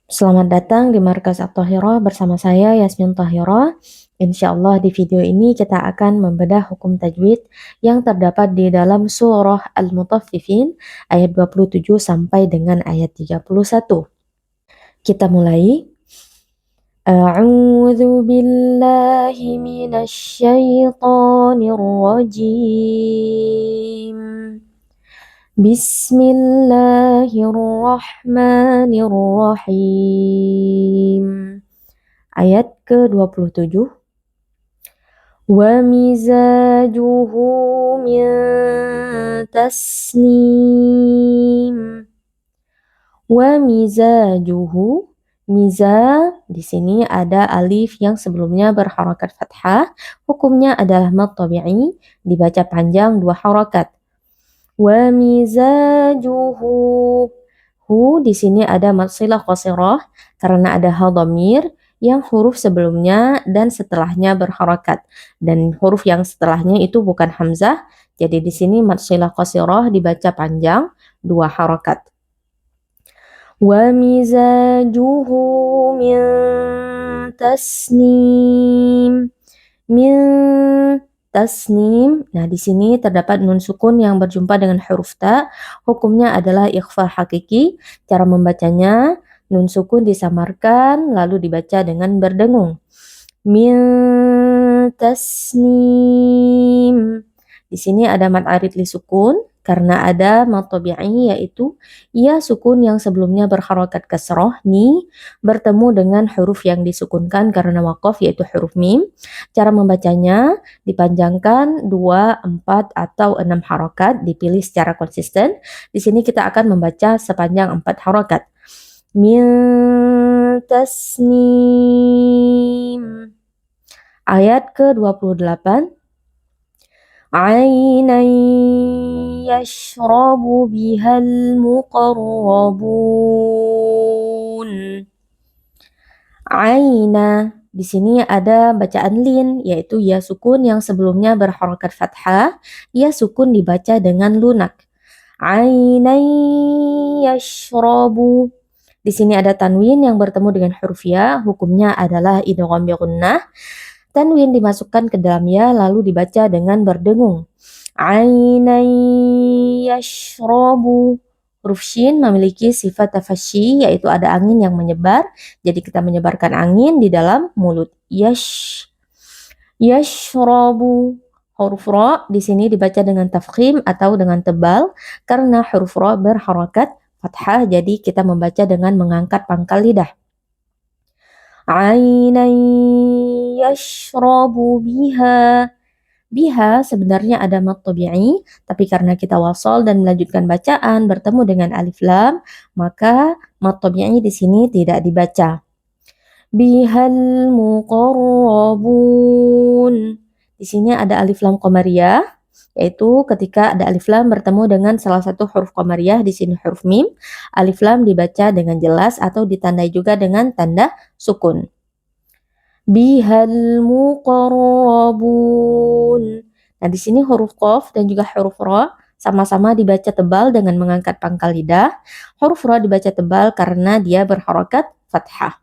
Selamat datang di Markas At-Thahirah bersama saya Yasmin Thahirah. Insyaallah di video ini kita akan membedah hukum tajwid yang terdapat di dalam surah Al-Mutaffifin ayat 27 sampai dengan ayat 31. Kita mulai. A'udzu billahi minasy syaithanir rajim. Bismillahirrahmanirrahim. Ayat ke-27. Wa mizajuhu min tasnim. Wa mizajuhu. Miza di sini ada alif yang sebelumnya berharakat fathah. Hukumnya adalah mad tabi'i, dibaca panjang 2 harakat. Wa mizajuhu. Hu di sini ada mad silah qasirah karena ada ha dhamir yang huruf sebelumnya dan setelahnya berharakat, dan huruf yang setelahnya itu bukan hamzah, jadi di sini mad silah qasirah dibaca panjang 2 harakat. Wa mizajuhu min tasnim. Min tasnim. Nah, di sini terdapat nun sukun yang berjumpa dengan huruf ta. Hukumnya adalah ikhfa hakiki. Cara membacanya, nun sukun disamarkan lalu dibaca dengan berdengung. Min tasnim. Di sini ada mad arid li sukun karena ada mad tabi'i, yaitu ia sukun yang sebelumnya berharakat kasroh ni bertemu dengan huruf yang disukunkan karena waqaf, yaitu huruf mim. Cara membacanya dipanjangkan 2, 4 atau 6 harakat, dipilih secara konsisten. Di sini kita akan membaca sepanjang 4 harakat. Min tasnim. Ayat ke-28. Ainan yashrabu bihal muqarrabun. Aina. Di sini ada bacaan lin, yaitu ya sukun yang sebelumnya berharakat fathah. Ya sukun dibaca dengan lunak. Ainan yashrabu. Di sini ada tanwin yang bertemu dengan huruf ya. Hukumnya adalah idgham bi gunnah. Tanwin dimasukkan ke dalam ya lalu dibaca dengan berdengung. Ainan yashrabu. Huruf shin memiliki sifat tafasyi, yaitu ada angin yang menyebar. Jadi kita menyebarkan angin di dalam mulut. Yashrabu. Huruf ra di sini dibaca dengan tafkhim atau dengan tebal karena huruf ra berharakat fathah, jadi kita membaca dengan mengangkat pangkal lidah. Ainan yashrabu biha. Biha sebenarnya ada mad tabi'i, tapi karena kita wasal dan melanjutkan bacaan bertemu dengan alif lam, maka mad tabi'i di sini tidak dibaca. Bihal muqarrabun. Di sini ada alif lam qamariyah, yaitu ketika ada alif lam bertemu dengan salah satu huruf qamariyah, di sini huruf mim, alif lam dibaca dengan jelas atau ditandai juga dengan tanda sukun. Bihal muqarrabun. Nah, di sini huruf qaf dan juga huruf ra sama-sama dibaca tebal dengan mengangkat pangkal lidah. Huruf ra dibaca tebal karena dia berharakat fathah.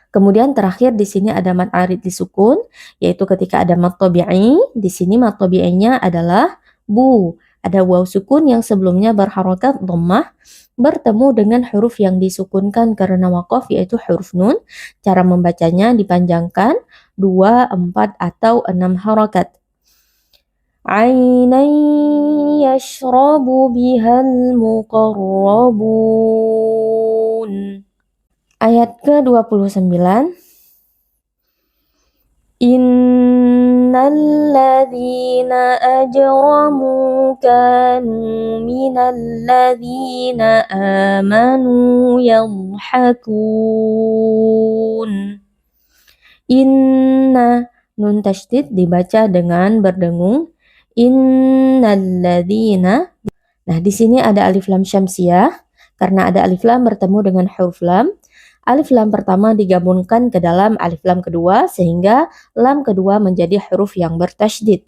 Kemudian terakhir di sini ada mad arid disukun, yaitu ketika ada mad tabi'i, di sini mad tabi'inya adalah bu. Ada waw sukun yang sebelumnya berharakat dhammah bertemu dengan huruf yang disukunkan karena waqaf, yaitu huruf nun. Cara membacanya dipanjangkan 2, 4 atau 6 harakat. Ainan yashrabu bihal muqarrabun. Ayat ke-29. Innal ladzina ajramu kanu minal ladzina amanu yadhhakun. Inna nun tasydid dibaca dengan berdengung. Innal ladzina. Nah, di sini ada alif lam syamsiyah karena ada alif lam bertemu dengan huruf lam. Alif lam pertama digabungkan ke dalam alif lam kedua sehingga lam kedua menjadi huruf yang bertasydid.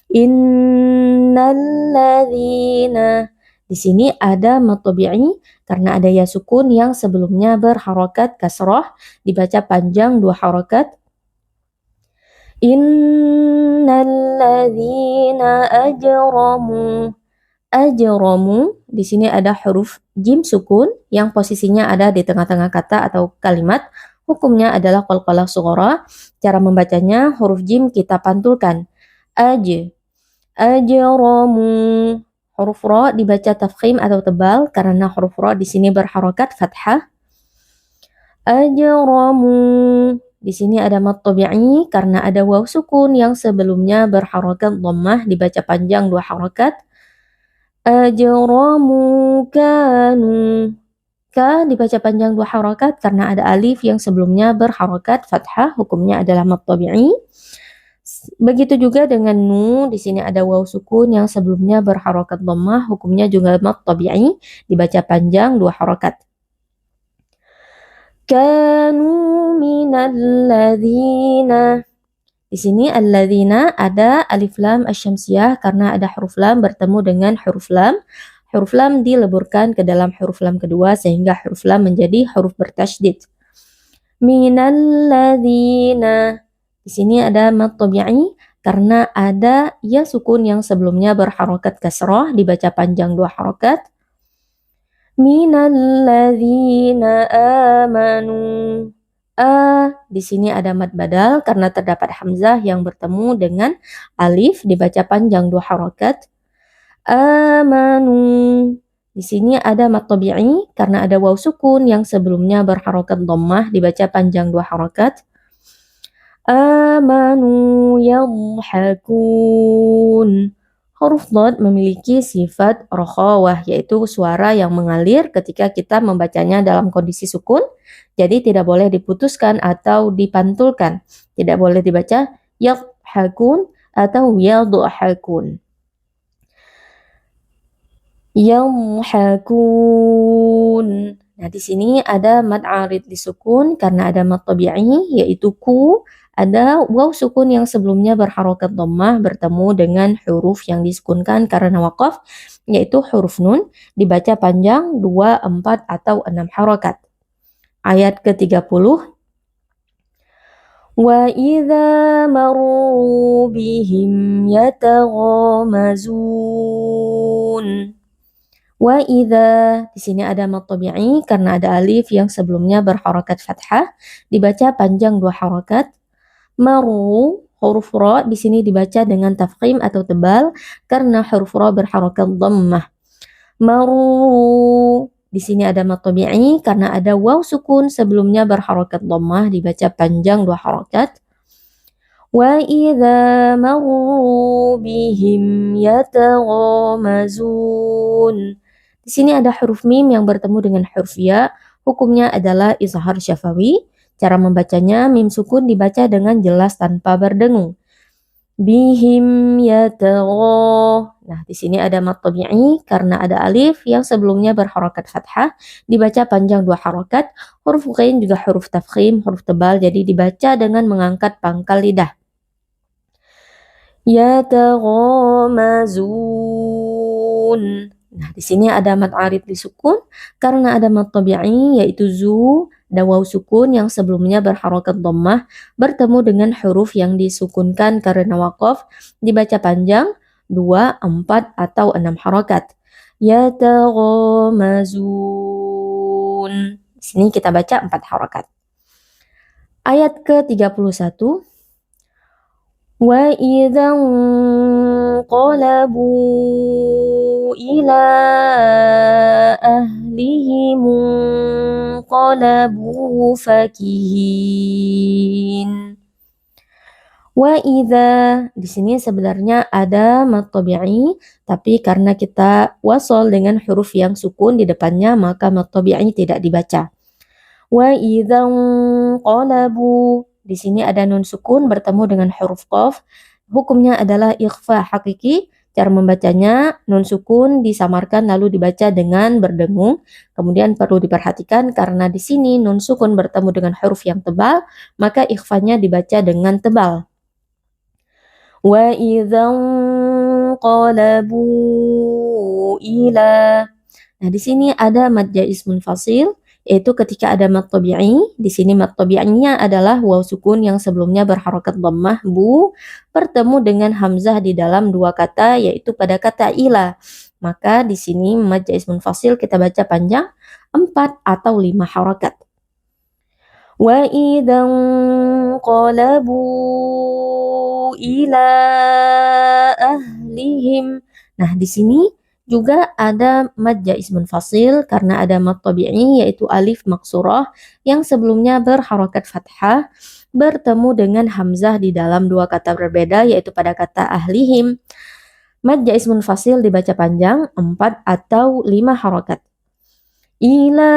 Innal ladzina. Di sini ada mad tabi'i karena ada ya sukun yang sebelumnya berharokat kasroh, dibaca panjang 2 harokat. Innalladzina ajramu. Di sini ada huruf jim sukun yang posisinya ada di tengah-tengah kata atau kalimat. Hukumnya adalah qalqalah sughra. Cara membacanya huruf jim kita pantulkan. Ajramu. Huruf ro dibaca tafkhim atau tebal karena huruf ro di sini berharokat fathah. Ajramu. Di sini ada mad tabi'i karena ada waw sukun yang sebelumnya berharokat dhammah, dibaca panjang 2 harokat. Ajramu kanu. Ka dibaca panjang 2 harokat karena ada alif yang sebelumnya berharokat fathah, hukumnya adalah mad tabi'i. Begitu juga dengan nu, di sini ada waw sukun yang sebelumnya berharokat dhammah, hukumnya juga mad tabi'i, dibaca panjang 2 harokat. Kanu minalladzina. Di sini alladzina ada alif lam asyamsiyah karena ada huruf lam bertemu dengan huruf lam. Huruf lam dileburkan ke dalam huruf lam kedua sehingga huruf lam menjadi huruf bertasydid. Minalladzina. Di sini ada mad tabi'i karena ada ya sukun yang sebelumnya berharokat kasroh, dibaca panjang 2 harokat. Minalladzina amanu. Di sini ada mad badal karena terdapat hamzah yang bertemu dengan alif, dibaca panjang 2 harokat. Amanu. Di sini ada mad tabi'i karena ada waw sukun yang sebelumnya berharokat dhammah, dibaca panjang 2 harokat. Amanu yadhhakun. Huruf dhad memiliki sifat rokhawah, yaitu suara yang mengalir ketika kita membacanya dalam kondisi sukun, jadi tidak boleh diputuskan atau dipantulkan. Tidak boleh dibaca yadhhakun atau yadhhakun. Yadhhakun. Nah, di sini ada mad arid disukun karena ada mad tabi'i yaitu ku, ada waw sukun yang sebelumnya berharokat dhammah bertemu dengan huruf yang disukunkan karena waqaf yaitu huruf nun, dibaca panjang 2, 4 atau 6 harokat. Ayat ke-30. Wa idza marru bihim yataghamazun. Wa idza, di sini ada mad tabi'i karena ada alif yang sebelumnya berharokat fathah, dibaca panjang 2 harokat. Maru, huruf ra di sini dibaca dengan tafkhim atau tebal karena huruf ra berharokat dhammah. Maru, di sini ada mad tabi'i karena ada waw sukun sebelumnya berharokat dhammah, dibaca panjang 2 harokat. Wa idza marru bihim yataghamazun. Di sini ada huruf mim yang bertemu dengan huruf ya, hukumnya adalah izhar syafawi. Cara membacanya mim sukun dibaca dengan jelas tanpa berdengung. Bihim yatagha. Nah, di sini ada mad tabi'i karena ada alif yang sebelumnya berharokat fathah, dibaca panjang 2 harokat. Huruf ghain juga huruf tafkhim, huruf tebal, jadi dibaca dengan mengangkat pangkal lidah. Yataghamazun. Nah, di sini ada mad arid disukun karena ada mad tabi'i yaitu zu, dan waw sukun yang sebelumnya berharokat dhammah bertemu dengan huruf yang disukunkan karena waqaf, dibaca panjang 2, 4 atau 6 harokat. Yataghamazun. Di sini kita baca 4 harokat. Ayat ke-31. Wa idza qalabu ila ahlihim qalabu fakihin. Wa idza, di sini sebenarnya ada mad tabi'i, tapi karena kita wasol dengan huruf yang sukun di depannya maka mad tabi'i tidak dibaca. Wa idza qalabu, di sini ada nun sukun bertemu dengan huruf qaf, hukumnya adalah ikhfa hakiki. Cara membacanya nun sukun disamarkan lalu dibaca dengan berdengung. Kemudian perlu diperhatikan karena di sini nun sukun bertemu dengan huruf yang tebal, maka ikhfanya dibaca dengan tebal. Wa idza qalabu ila. Nah, di sini ada mad jaiz munfasil, yaitu ketika ada mad tabi'i. Di sini mad tabi'inya adalah waw sukun yang sebelumnya berharokat dhammah bu, bertemu dengan hamzah di dalam dua kata, yaitu pada kata ila. Maka di sini mad jaiz munfasil kita baca panjang 4 atau 5 harokat. Wa idan qalabu ila ahlihim. Nah, di sini juga ada mad jaiz munfasil karena ada mad tabi'i yaitu alif maksurah yang sebelumnya berharokat fathah bertemu dengan hamzah di dalam dua kata berbeda yaitu pada kata ahlihim. Mad jaiz munfasil dibaca panjang 4 atau 5 harokat. Ila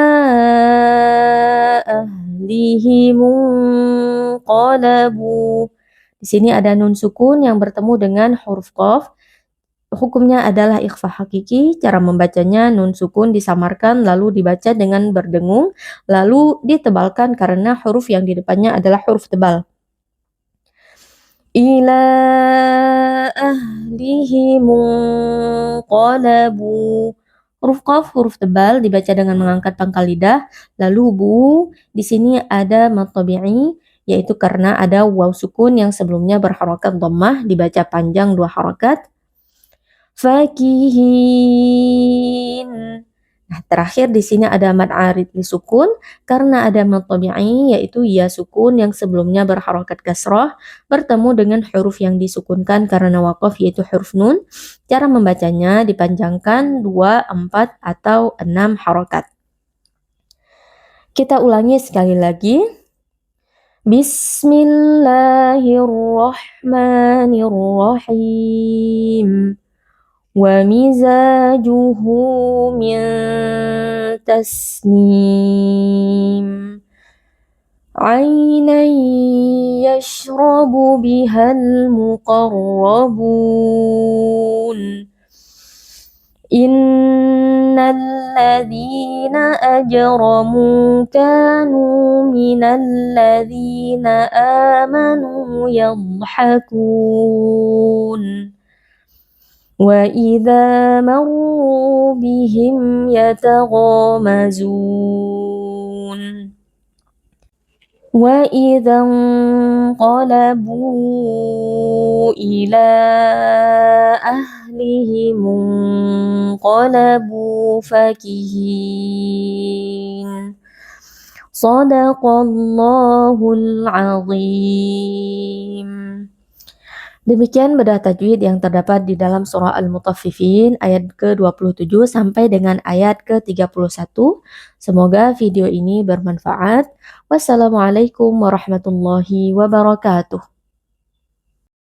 ahlihim qalabu. Di sini ada nun sukun yang bertemu dengan huruf qaf. Hukumnya adalah ikhfa hakiki. Cara membacanya nun sukun disamarkan lalu dibaca dengan berdengung lalu ditebalkan karena huruf yang di depannya adalah huruf tebal. Ila ahlihim qalabu. Huruf qaf, huruf tebal dibaca dengan mengangkat pangkal lidah. Lalu bu, di sini ada mad tabi'i yaitu karena ada waw sukun yang sebelumnya berharokat dhammah dibaca panjang 2 harokat. Fakihin. Nah, terakhir di sini ada mad arid li sukun karena ada mad tabi'i yaitu ya sukun yang sebelumnya berharokat kasrah bertemu dengan huruf yang disukunkan karena waqaf yaitu huruf nun. Cara membacanya dipanjangkan 2, 4 atau 6 harokat. Kita ulangi sekali lagi. Bismillahirrahmanirrahim. Wa mizajuhu min tasnim. Ainan yashrabu bihal muqarrabun. Innal ladzina ajramu kanu minal ladzina amanu yadhhakun. Wa idza marru bihim yataghamazun. Wa idza qalabu ila ahlihim qalabu fakihin. Shadaqallahul azim. Demikian bedah tajwid yang terdapat di dalam surah Al-Mutaffifin ayat ke-27 sampai dengan ayat ke-31. Semoga video ini bermanfaat. Wassalamualaikum warahmatullahi wabarakatuh.